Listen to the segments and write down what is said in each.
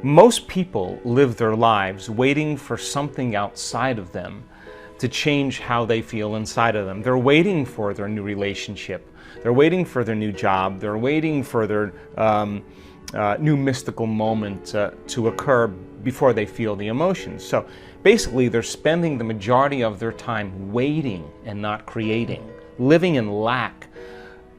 Most people live their lives waiting for something outside of them to change how they feel inside of them. They're waiting for their new relationship. They're waiting for their new job. They're waiting for their new mystical moment to occur before they feel the emotions. So basically, they're spending the majority of their time waiting and not creating, living in lack,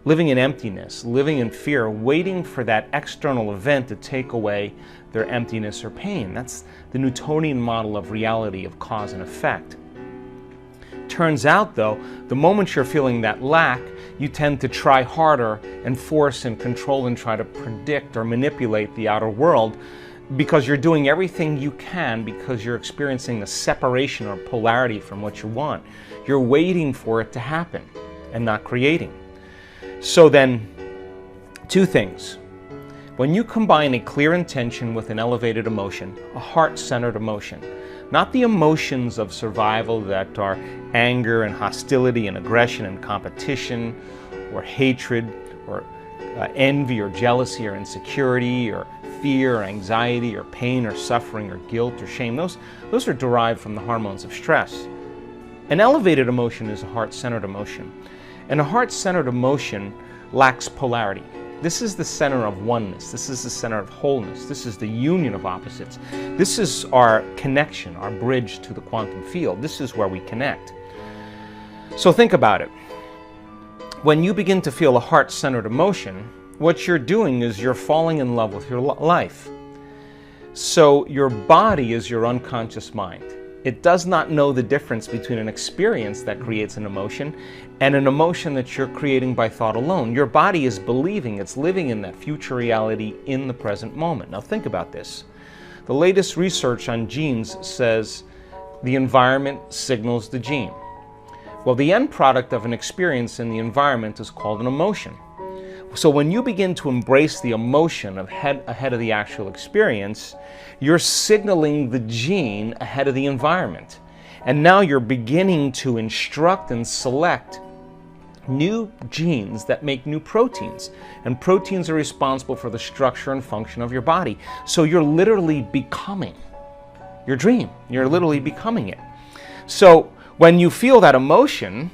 living in emptiness, living in fear, waiting for that external event to take away their emptiness or pain. That's the Newtonian model of reality, of cause and effect. Turns out, though, the moment you're feeling that lack, you tend to try harder and force and control and try to predict or manipulate the outer world, because you're doing everything you can, because you're experiencing a separation or polarity from what you want. You're waiting for it to happen and not creating. So then, two things. When you combine a clear intention with an elevated emotion, a heart-centered emotion, not the emotions of survival that are anger and hostility and aggression and competition or hatred or envy or jealousy or insecurity or fear or anxiety or pain or suffering or guilt or shame. Those are derived from the hormones of stress. An elevated emotion is a heart-centered emotion. And a heart-centered emotion lacks polarity. This is the center of oneness. This is the center of wholeness. This is the union of opposites. This is our connection, our bridge to the quantum field. This is where we connect. So think about it. When you begin to feel a heart-centered emotion, what you're doing is you're falling in love with your life. So your body is your unconscious mind. It does not know the difference between an experience that creates an emotion and an emotion that you're creating by thought alone. Your body is believing it's living in that future reality in the present moment. Now think about this. The latest research on genes says the environment signals the gene. Well, the end product of an experience in the environment is called an emotion. So when you begin to embrace the emotion ahead of the actual experience, you're signaling the gene ahead of the environment. And now you're beginning to instruct and select new genes that make new proteins. And proteins are responsible for the structure and function of your body. So you're literally becoming your dream. You're literally becoming it. So when you feel that emotion,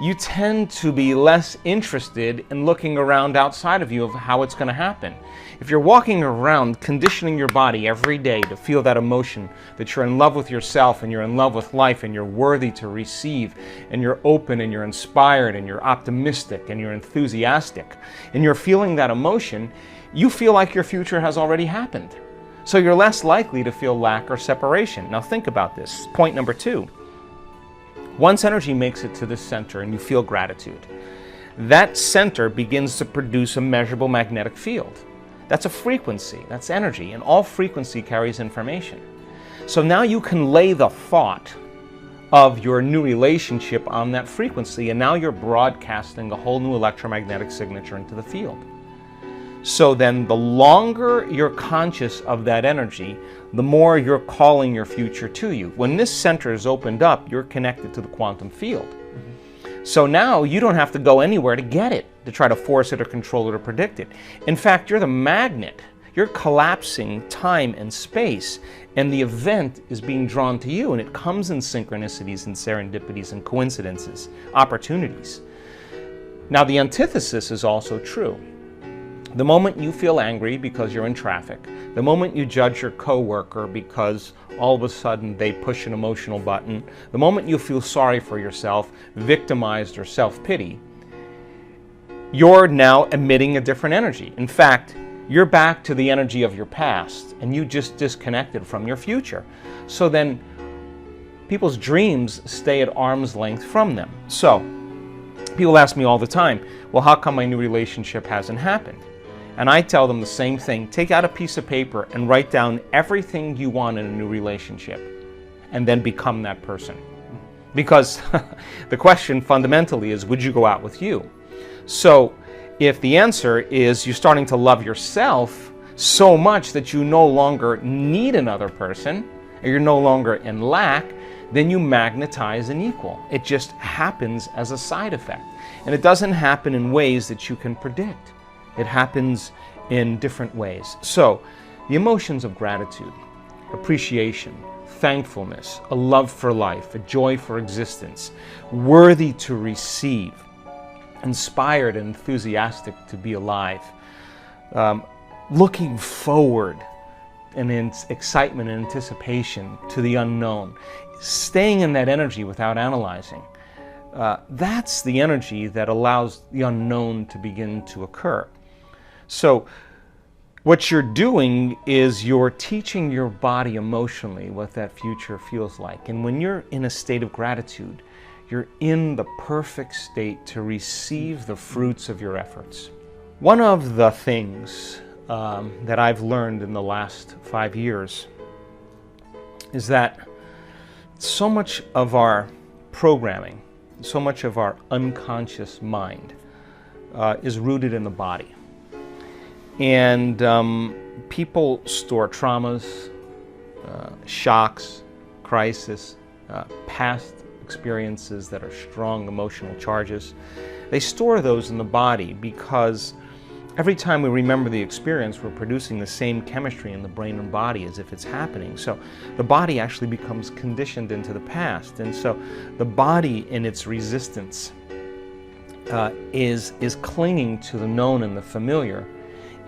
you tend to be less interested in looking around outside of you of how it's going to happen. If you're walking around conditioning your body every day to feel that emotion, that you're in love with yourself and you're in love with life and you're worthy to receive and you're open and you're inspired and you're optimistic and you're enthusiastic and you're feeling that emotion, you feel like your future has already happened. So you're less likely to feel lack or separation. Now think about this. Point number 2. Once energy makes it to the center and you feel gratitude, that center begins to produce a measurable magnetic field. That's a frequency, that's energy, and all frequency carries information. So now you can lay the thought of your new relationship on that frequency, and now you're broadcasting a whole new electromagnetic signature into the field. So then the longer you're conscious of that energy, the more you're calling your future to you. When this center is opened up, you're connected to the quantum field. Mm-hmm. So now you don't have to go anywhere to get it, to try to force it or control it or predict it. In fact, you're the magnet. You're collapsing time and space, and the event is being drawn to you, and it comes in synchronicities and serendipities and coincidences, opportunities. Now the antithesis is also true. The moment you feel angry because you're in traffic, the moment you judge your coworker because all of a sudden they push an emotional button, the moment you feel sorry for yourself, victimized or self-pity, you're now emitting a different energy. In fact, you're back to the energy of your past and you just disconnected from your future. So then people's dreams stay at arm's length from them. So people ask me all the time, well, how come my new relationship hasn't happened? And I tell them the same thing. Take out a piece of paper and write down everything you want in a new relationship and then become that person. Because the question fundamentally is, would you go out with you? So if the answer is you're starting to love yourself so much that you no longer need another person, or you're no longer in lack, then you magnetize an equal. It just happens as a side effect. And it doesn't happen in ways that you can predict. It happens in different ways. So The emotions of gratitude, appreciation, thankfulness, a love for life, a joy for existence, worthy to receive, inspired and enthusiastic to be alive, looking forward and in excitement and anticipation to the unknown, staying in that energy without analyzing. That's the energy that allows the unknown to begin to occur. So what you're doing is you're teaching your body emotionally what that future feels like. And when you're in a state of gratitude, you're in the perfect state to receive the fruits of your efforts. One of the things that I've learned in the last 5 years is that so much of our programming, so much of our unconscious mind is rooted in the body. And people store traumas, shocks, crisis, past experiences that are strong emotional charges. They store those in the body because every time we remember the experience, we're producing the same chemistry in the brain and body as if it's happening. So the body actually becomes conditioned into the past. And so the body in its resistance is clinging to the known and the familiar,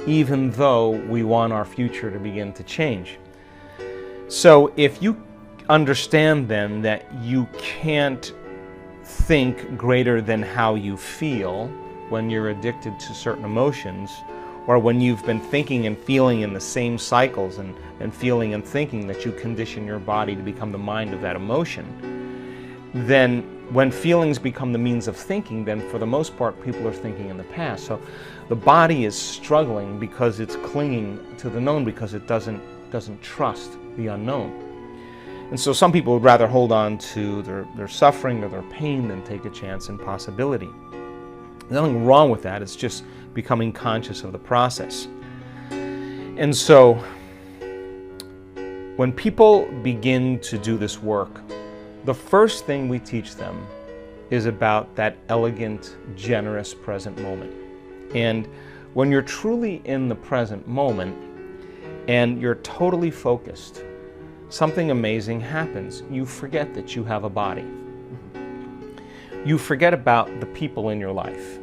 even though we want our future to begin to change. So if you understand then that you can't think greater than how you feel when you're addicted to certain emotions, or when you've been thinking and feeling in the same cycles and feeling and thinking that you condition your body to become the mind of that emotion, then when feelings become the means of thinking, then for the most part people are thinking in the past. So the body is struggling because it's clinging to the known, because it doesn't trust the unknown. And so some people would rather hold on to their suffering or their pain than take a chance in possibility. There's nothing wrong with that. It's just becoming conscious of the process. And so when people begin to do this work, the first thing we teach them is about that elegant, generous present moment. And when you're truly in the present moment and you're totally focused, something amazing happens. You forget that you have a body. You forget about the people in your life.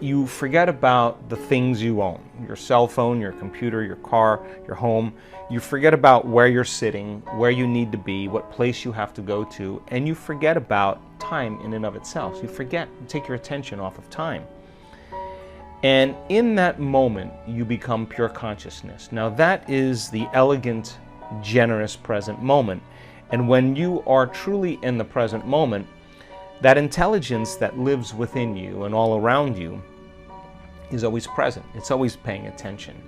You forget about the things you own, your cell phone, your computer, your car, your home. You forget about where you're sitting, where you need to be, what place you have to go to, and you forget about time in and of itself. You take your attention off of time. And in that moment, you become pure consciousness. Now that is the elegant, generous present moment. And when you are truly in the present moment, that intelligence that lives within you and all around you is always present. It's always paying attention.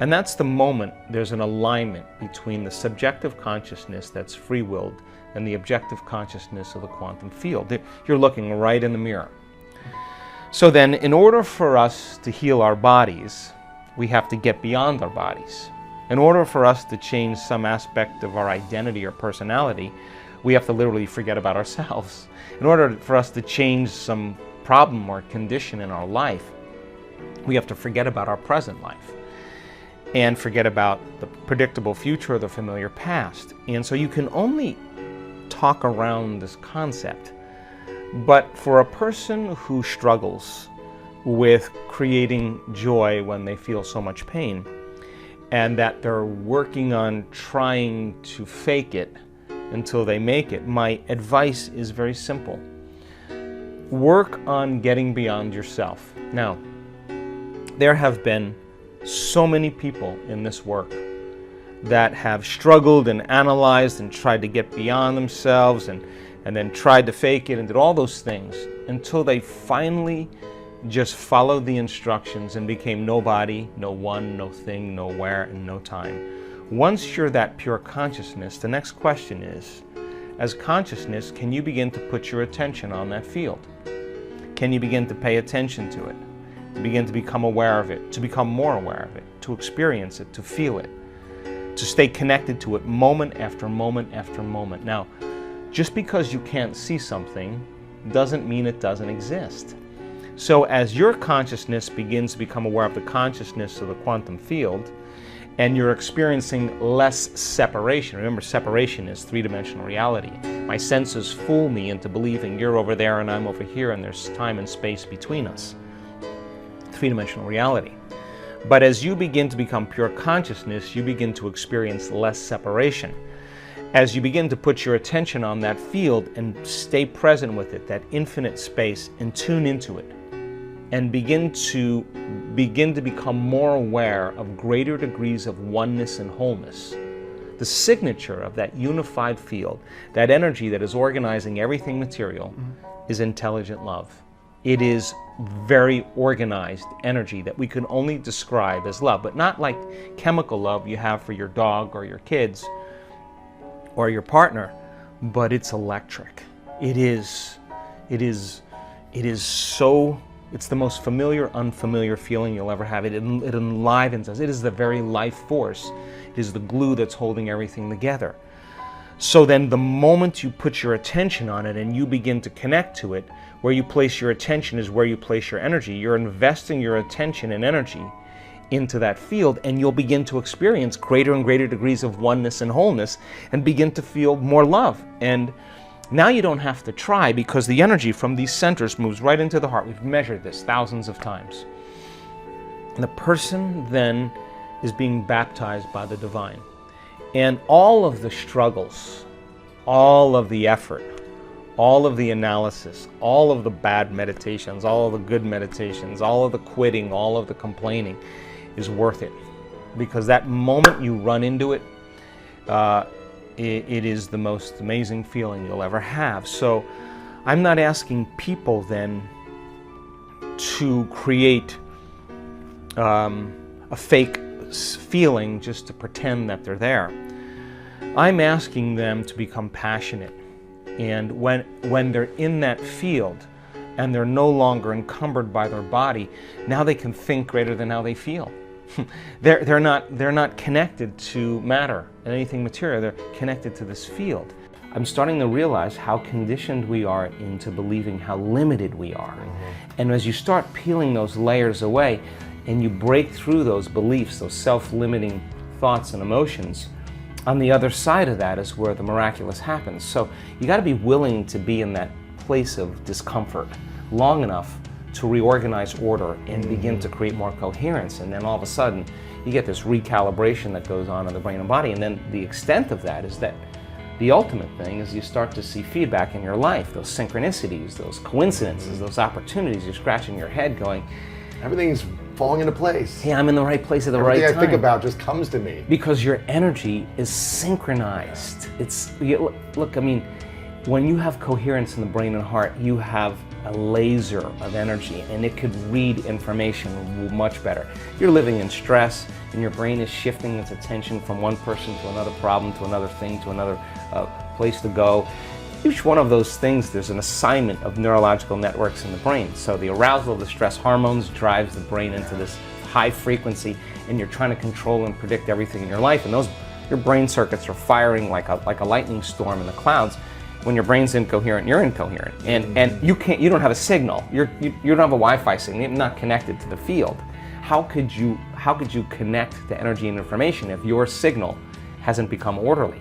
And that's the moment there's an alignment between the subjective consciousness that's free-willed and the objective consciousness of the quantum field. You're looking right in the mirror. So then, in order for us to heal our bodies, we have to get beyond our bodies. In order for us to change some aspect of our identity or personality, we have to literally forget about ourselves. In order for us to change some problem or condition in our life, we have to forget about our present life and forget about the predictable future or the familiar past. And so you can only talk around this concept. But for a person who struggles with creating joy when they feel so much pain, and that they're working on trying to fake it until they make it, my advice is very simple. Work on getting beyond yourself. Now, there have been so many people in this work that have struggled and analyzed and tried to get beyond themselves and then tried to fake it and did all those things until they finally just followed the instructions and became nobody, no one, no thing, nowhere, and no time. Once you're that pure consciousness, the next question is, as consciousness, can you begin to put your attention on that field? Can you begin to pay attention to it? To begin to become aware of it, to become more aware of it, to experience it, to feel it, to stay connected to it moment after moment after moment. Now, just because you can't see something doesn't mean it doesn't exist. So as your consciousness begins to become aware of the consciousness of the quantum field, and you're experiencing less separation. Remember, separation is three-dimensional reality. My senses fool me into believing you're over there and I'm over here and there's time and space between us. Three-dimensional reality. But as you begin to become pure consciousness, you begin to experience less separation. As you begin to put your attention on that field and stay present with it, that infinite space, and tune into it, and begin to become more aware of greater degrees of oneness and wholeness, the signature of that unified field, that energy that is organizing everything material, is intelligent love. It is very organized energy that we can only describe as love, but not like chemical love you have for your dog or your kids or your partner, but it's electric. It is so, it's the most familiar, unfamiliar feeling you'll ever have. It enlivens us. It is the very life force. It is the glue that's holding everything together. So then the moment you put your attention on it and you begin to connect to it, where you place your attention is where you place your energy. You're investing your attention and energy into that field, and you'll begin to experience greater and greater degrees of oneness and wholeness and begin to feel more love. And now you don't have to try, because the energy from these centers moves right into the heart. We've measured this thousands of times. And the person then is being baptized by the divine. And all of the struggles, all of the effort, all of the analysis, all of the bad meditations, all of the good meditations, all of the quitting, all of the complaining is worth it. Because that moment you run into it, it is the most amazing feeling you'll ever have. So I'm not asking people then to create a fake feeling just to pretend that they're there. I'm asking them to become passionate. And when they're in that field and they're no longer encumbered by their body, now they can think greater than how they feel. They're not connected to matter and anything material. They're connected to this field. I'm starting to realize how conditioned we are into believing how limited we are. And as you start peeling those layers away and you break through those beliefs, those self-limiting thoughts and emotions, on the other side of that is where the miraculous happens. So you got to be willing to be in that place of discomfort long enough to reorganize order and begin to create more coherence. And then all of a sudden you get this recalibration that goes on in the brain and body. And then the extent of that is that the ultimate thing is you start to see feedback in your life, those synchronicities, those coincidences, those opportunities. You're scratching your head going, everything's falling into place. Hey, I'm in the right place at the right time. Everything I think about just comes to me. Because your energy is synchronized. Look, I mean, when you have coherence in the brain and heart, you have a laser of energy, and it could read information much better. You're living in stress, and your brain is shifting its attention from one person to another problem, to another thing, to another place to go. Each one of those things, there's an assignment of neurological networks in the brain. So the arousal of the stress hormones drives the brain into this high frequency, and you're trying to control and predict everything in your life. And your brain circuits are firing like a lightning storm in the clouds. When your brain's incoherent, you're incoherent, and you don't have a signal. You don't have a Wi-Fi signal. You're not connected to the field. How could you connect to energy and information if your signal hasn't become orderly?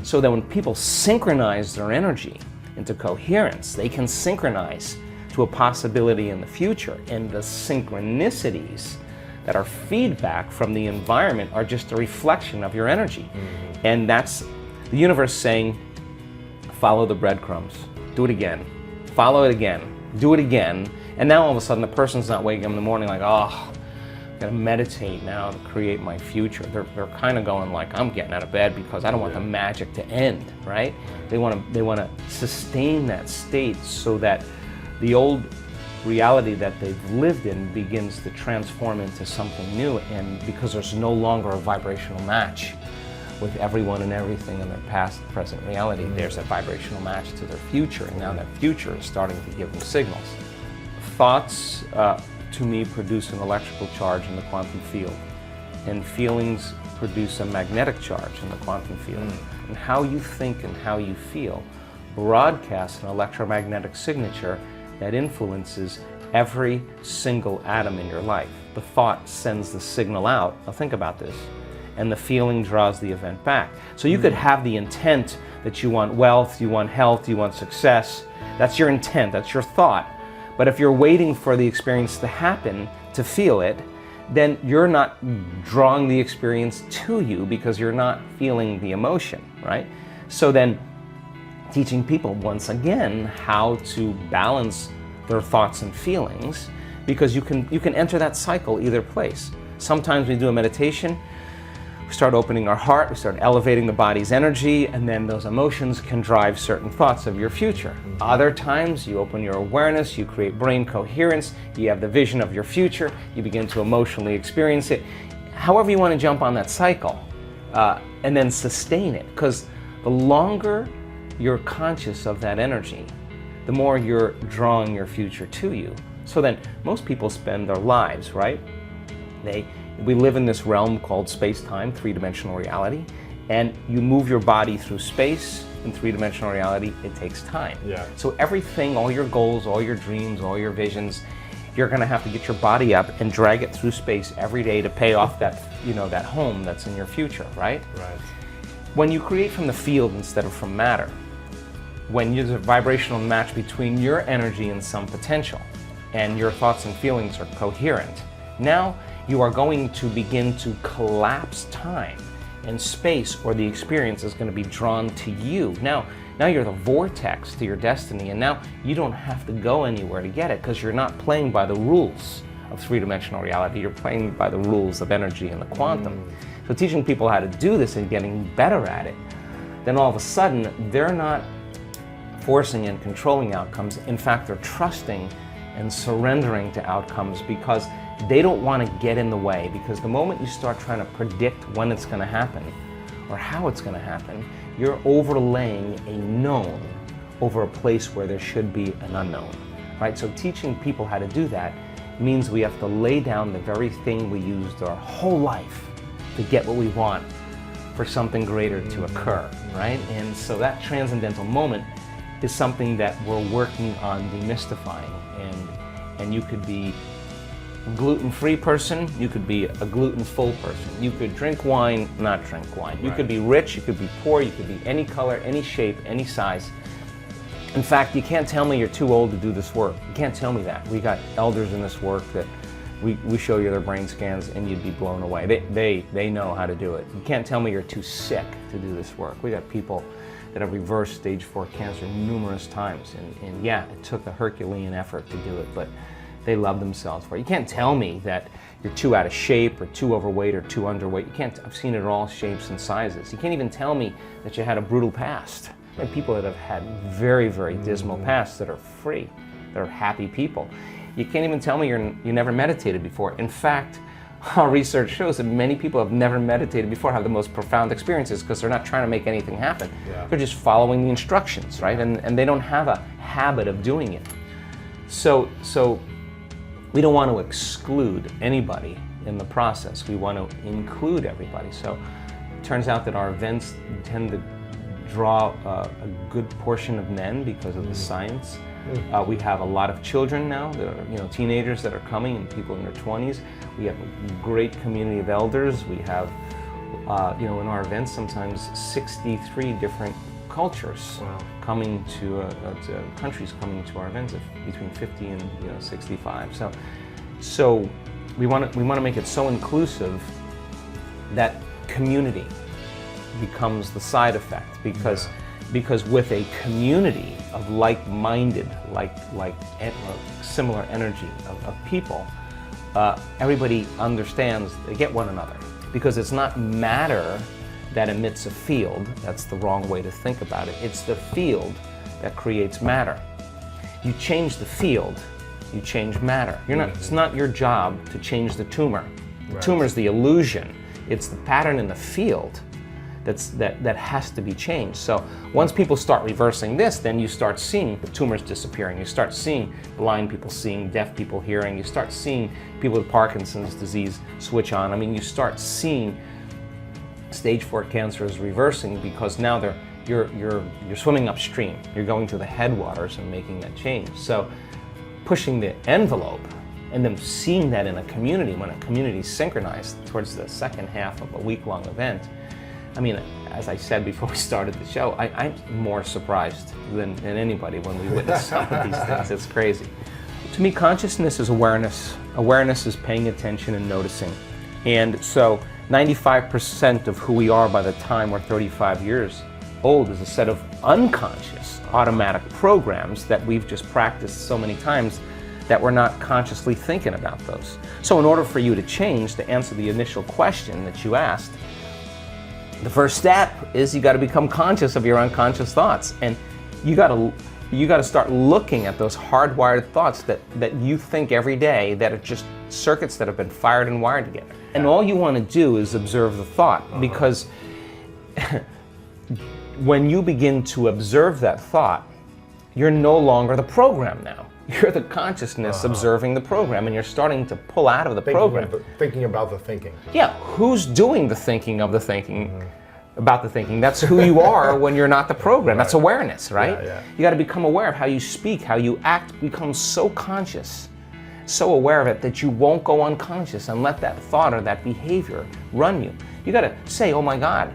So that when people synchronize their energy into coherence, they can synchronize to a possibility in the future. And the synchronicities that are feedback from the environment are just a reflection of your energy. And that's the universe saying, follow the breadcrumbs, do it again, follow it again, do it again. And now all of a sudden the person's not waking up in the morning like, oh, I'm gonna meditate now to create my future. They're kind of going like, I'm getting out of bed because I don't want the magic to end, right? They want to sustain that state so that the old reality that they've lived in begins to transform into something new, and because there's no longer a vibrational match with everyone and everything in their past, present reality, there's a vibrational match to their future, and now that future is starting to give them signals. Thoughts, to me, produce an electrical charge in the quantum field, and feelings produce a magnetic charge in the quantum field. And how you think and how you feel broadcasts an electromagnetic signature that influences every single atom in your life. The thought sends the signal out. Now think about this. and the feeling draws the event back. So you could have the intent that you want wealth, you want health, you want success. That's your intent, that's your thought. But if you're waiting for the experience to happen to feel it, then you're not drawing the experience to you because you're not feeling the emotion, right? So then teaching people once again how to balance their thoughts and feelings, because you can enter that cycle either place. Sometimes we do a meditation, we start opening our heart, we start elevating the body's energy, and then those emotions can drive certain thoughts of your future. Other times you open your awareness, you create brain coherence, you have the vision of your future, you begin to emotionally experience it. However you want to jump on that cycle, and then sustain it, because the longer you're conscious of that energy, the more you're drawing your future to you. So then most people spend their lives, right? We live in this realm called space-time, three-dimensional reality, and you move your body through space. In three-dimensional reality, it takes time. Yeah. So everything, all your goals, all your dreams, all your visions, you're gonna have to get your body up and drag it through space every day to pay off that, that home that's in your future, right? Right. When you create from the field instead of from matter, when there's a vibrational match between your energy and some potential, and your thoughts and feelings are coherent, now you are going to begin to collapse time and space, or the experience is going to be drawn to you. Now you're the vortex to your destiny, and now you don't have to go anywhere to get it, because you're not playing by the rules of three-dimensional reality, you're playing by the rules of energy and the quantum. So teaching people how to do this and getting better at it, then all of a sudden they're not forcing and controlling outcomes. In fact, they're trusting and surrendering to outcomes, because they don't want to get in the way. Because the moment you start trying to predict when it's going to happen or how it's going to happen, you're overlaying a known over a place where there should be an unknown, right? So teaching people how to do that means we have to lay down the very thing we used our whole life to get what we want for something greater to occur, right? And so that transcendental moment is something that we're working on demystifying. And you could be a gluten-free person, you could be a gluten-full person. You could drink wine, not drink wine. You could be rich, you could be poor, you could be any color, any shape, any size. In fact, you can't tell me you're too old to do this work. You can't tell me that. We got elders in this work that we show you their brain scans and you'd be blown away. They know how to do it. You can't tell me you're too sick to do this work. We got people that have reversed stage 4 cancer numerous times. And yeah, it took a Herculean effort to do it, but they love themselves for it. You can't tell me that you're too out of shape or too overweight or too underweight. You can't, I've seen it in all shapes and sizes. You can't even tell me that you had a brutal past. There are people that have had very, very dismal pasts that are free, that are happy people. You can't even tell me you never meditated before. In fact, our research shows that many people have never meditated before have the most profound experiences, because they're not trying to make anything happen. Yeah. They're just following the instructions, right? And they don't have a habit of doing it. So we don't want to exclude anybody in the process. We want to include everybody. So it turns out that our events tend to draw a good portion of men because of the science. We have a lot of children now that are, teenagers that are coming, and people in their 20s. We have a great community of elders. We have, in our events, sometimes 63 different cultures coming to countries coming to our events, of between 50 and 65. So we want to make it so inclusive that community becomes the side effect, because with a community of like-minded, similar energy of people, everybody understands, they get one another. Because it's not matter that emits a field. That's the wrong way to think about it. It's the field that creates matter. You change the field, you change matter. It's not your job to change the tumor. The tumor's the illusion. It's the pattern in the field that has to be changed. So once people start reversing this, then you start seeing the tumors disappearing. You start seeing blind people seeing, deaf people hearing. You start seeing people with Parkinson's disease switch on. I mean, you start seeing stage 4 cancer is reversing, because now you're swimming upstream. You're going to the headwaters and making that change. So pushing the envelope and then seeing that in a community, when a community is synchronized towards the second half of a week-long event, I mean, as I said before we started the show, I'm more surprised than anybody when we witness some of these things. It's crazy. To me, consciousness is awareness. Awareness is paying attention and noticing. And so 95% of who we are by the time we're 35 years old is a set of unconscious automatic programs that we've just practiced so many times that we're not consciously thinking about those. So in order for you to change, to answer the initial question that you asked, the first step is you got to become conscious of your unconscious thoughts, and you got to start looking at those hardwired thoughts that you think every day, that are just circuits that have been fired and wired together. And all you want to do is observe the thought, because when you begin to observe that thought, you're no longer the program now. You're the consciousness observing the program, and you're starting to pull out of the program. Thinking about the thinking. Yeah, who's doing the thinking of the thinking about the thinking? That's who you are when you're not the program. That's awareness, right? Yeah. You got to become aware of how you speak, how you act, become so conscious, so aware of it that you won't go unconscious and let that thought or that behavior run you. You got to say, oh my God,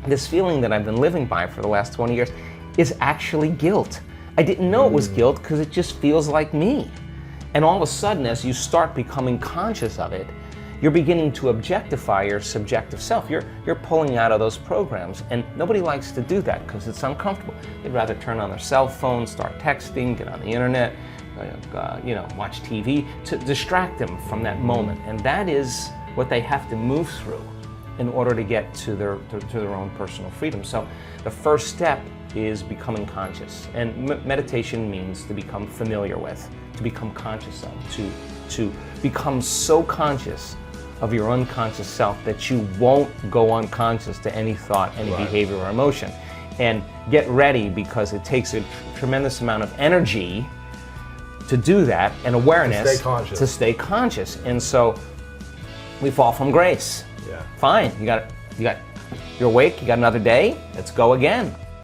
this feeling that I've been living by for the last 20 years is actually guilt. I didn't know it was guilt because it just feels like me. And all of a sudden, as you start becoming conscious of it, you're beginning to objectify your subjective self. You're pulling out of those programs, and nobody likes to do that because it's uncomfortable. They'd rather turn on their cell phone, start texting, get on the internet, watch TV to distract them from that moment. And that is what they have to move through in order to get to their own personal freedom. So the first step is becoming conscious, and meditation means to become familiar with, to become conscious of, to become so conscious of your unconscious self that you won't go unconscious to any thought, any behavior or emotion. And get ready, because it takes a tremendous amount of energy to do that, and awareness to stay conscious. And so we fall from grace. Yeah. Fine, you're awake, you got another day, let's go again.